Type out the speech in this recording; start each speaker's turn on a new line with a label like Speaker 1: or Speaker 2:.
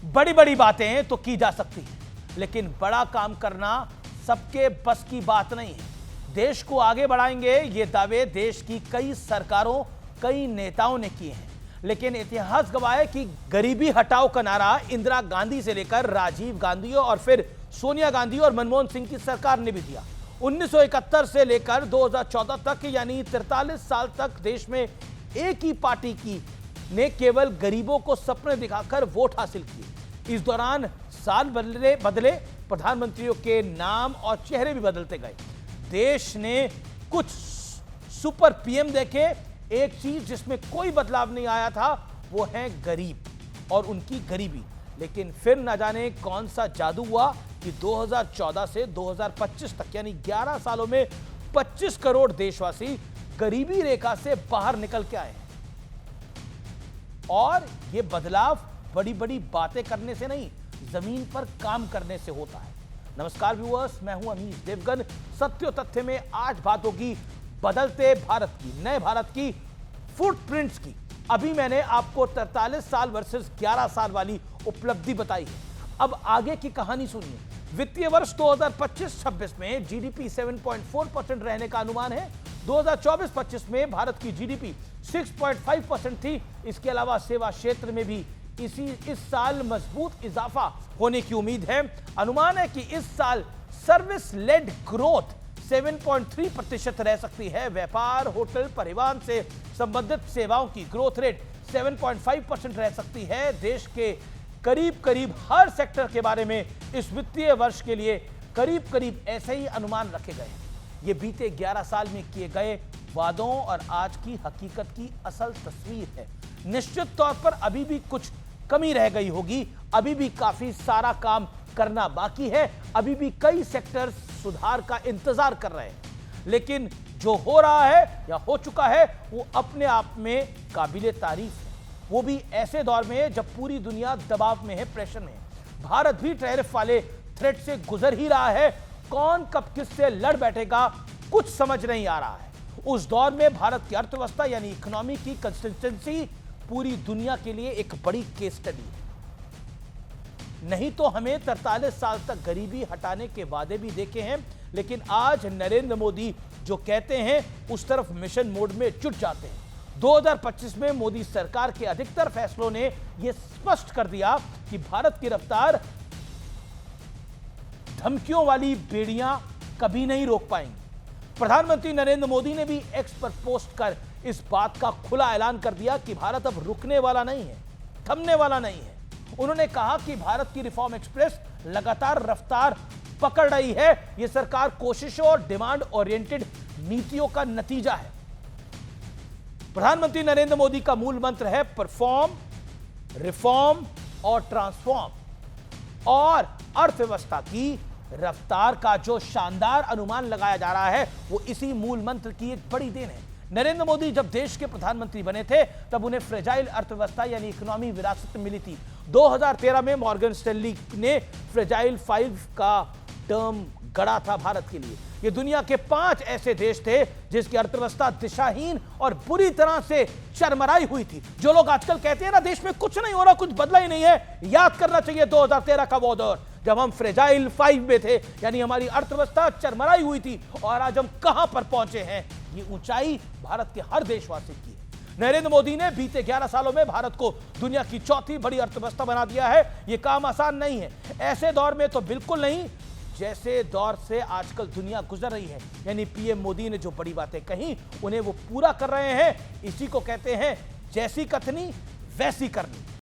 Speaker 1: बड़ी बड़ी बातें तो की जा सकती हैं, लेकिन बड़ा काम करना सबके बस की बात नहीं है। देश को आगे बढ़ाएंगे, ये दावे देश की कई सरकारों, कई नेताओं ने किए हैं, लेकिन इतिहास गवाह है कि गरीबी हटाओ का नारा इंदिरा गांधी से लेकर राजीव गांधी और फिर सोनिया गांधी और मनमोहन सिंह की सरकार ने भी दिया। 1971 से लेकर 2014 तक, यानी 43 साल तक देश में एक ही पार्टी की ने केवल गरीबों को सपने दिखाकर वोट हासिल किए। इस दौरान साल बदले, प्रधानमंत्रियों के नाम और चेहरे भी बदलते गए। देश ने कुछ सुपर पीएम देखे, एक चीज जिसमें कोई बदलाव नहीं आया था वो है गरीब और उनकी गरीबी। लेकिन फिर न जाने कौन सा जादू हुआ कि 2014 से 2025 तक, यानी 11 सालों में 25 करोड़ देशवासी गरीबी रेखा से बाहर निकल के आए हैं। और यह बदलाव बड़ी बड़ी बातें करने से नहीं, जमीन पर काम करने से होता है। नमस्कार व्यूअर्स, मैं हूं अमीश देवगन। सत्य और तथ्य में आज बात होगी बदलते भारत की, नए भारत की, फुटप्रिंट्स की। अभी मैंने आपको 43 साल वर्सेस 11 साल वाली उपलब्धि बताई है। अब आगे की कहानी सुनिए। वित्तीय वर्ष 2025-26 में जीडीपी 7.4% रहने का अनुमान है। 2024-25 में भारत की जीडीपी 6.5% थी। इसके अलावा सेवा क्षेत्र में भी इस साल मजबूत इजाफा होने की उम्मीद है। अनुमान है कि इस साल सर्विस लेड ग्रोथ 7.3% रह सकती है। व्यापार, होटल, परिवहन से संबंधित सेवाओं की ग्रोथ रेट 7.5% रह सकती है। देश के करीब करीब हर सेक्टर के बारे में इस वित्तीय वर्ष के लिए करीब करीब ऐसे ही अनुमान रखे गए हैं। ये बीते 11 साल में किए गए वादों और आज की हकीकत की असल तस्वीर है। निश्चित तौर पर अभी भी कुछ कमी रह गई होगी, अभी भी काफी सारा काम करना बाकी है, अभी भी कई सेक्टर सुधार का इंतजार कर रहे हैं। लेकिन जो हो रहा है या हो चुका है वो अपने आप में काबिले तारीफ है। वो भी ऐसे दौर में जब पूरी दुनिया दबाव में है, प्रेशर में है। भारत भी टैरिफ वाले थ्रेट से गुजर ही रहा है। कौन कब किससे लड़ बैठेगा कुछ समझ नहीं आ रहा है। उस दौर में भारत की अर्थव्यवस्था यानी इकोनॉमी की कंसिस्टेंसी पूरी दुनिया के लिए एक बड़ी केस स्टडी है। नहीं तो हमें 43 साल तक गरीबी हटाने के वादे भी देखे हैं, लेकिन आज नरेंद्र मोदी जो कहते हैं उस तरफ मिशन मोड में जुट जाते हैं। 2025 में मोदी सरकार के अधिकतर फैसलों ने यह स्पष्ट कर दिया कि भारत की रफ्तार धमकियों वाली बेड़ियां कभी नहीं रोक पाएंगी। प्रधानमंत्री नरेंद्र मोदी ने भी एक्स पर पोस्ट कर इस बात का खुला ऐलान कर दिया कि भारत अब रुकने वाला नहीं है, थमने वाला नहीं है। उन्होंने कहा कि भारत की रिफॉर्म एक्सप्रेस लगातार रफ्तार पकड़ रही है। यह सरकार कोशिशों और डिमांड ओरिएंटेड नीतियों का नतीजा है। प्रधानमंत्री नरेंद्र मोदी का मूल मंत्र है परफॉर्म, रिफॉर्म और ट्रांसफॉर्म। और अर्थव्यवस्था की रफ्तार का जो शानदार अनुमान लगाया जा रहा है वो इसी मूल मंत्र की एक बड़ी देन है। नरेंद्र मोदी जब देश के प्रधानमंत्री बने थे तब उन्हें फ्रेजाइल अर्थव्यवस्था यानी इकोनॉमी विरासत मिली थी। 2013 में मॉर्गन स्टैनली ने फ्रेजाइल 5 का टर्म गढ़ा था भारत के लिए। ये दुनिया के 5 ऐसे देश थे जिसकी अर्थव्यवस्था दिशाहीन और बुरी तरह से चरमराई हुई थी। जो लोग आजकल कहते हैं ना देश में कुछ नहीं हो रहा, कुछ बदला ही नहीं है, याद करना चाहिए 2013 का वो दौर जब हम फ्रेजाइल 5 में थे, यानी हमारी अर्थव्यवस्था चरमराई हुई थी। और आज हम कहां पर पहुंचे हैं, ये ऊंचाई भारत के हर देशवासी की है। नरेंद्र मोदी ने बीते 11 सालों में भारत को दुनिया की चौथी बड़ी अर्थव्यवस्था बना दिया है। यह काम आसान नहीं है, ऐसे दौर में तो बिल्कुल नहीं जैसे दौर से आजकल दुनिया गुजर रही है। यानी पीएम मोदी ने जो बड़ी बातें कही उन्हें वो पूरा कर रहे हैं। इसी को कहते हैं जैसी कथनी वैसी करनी।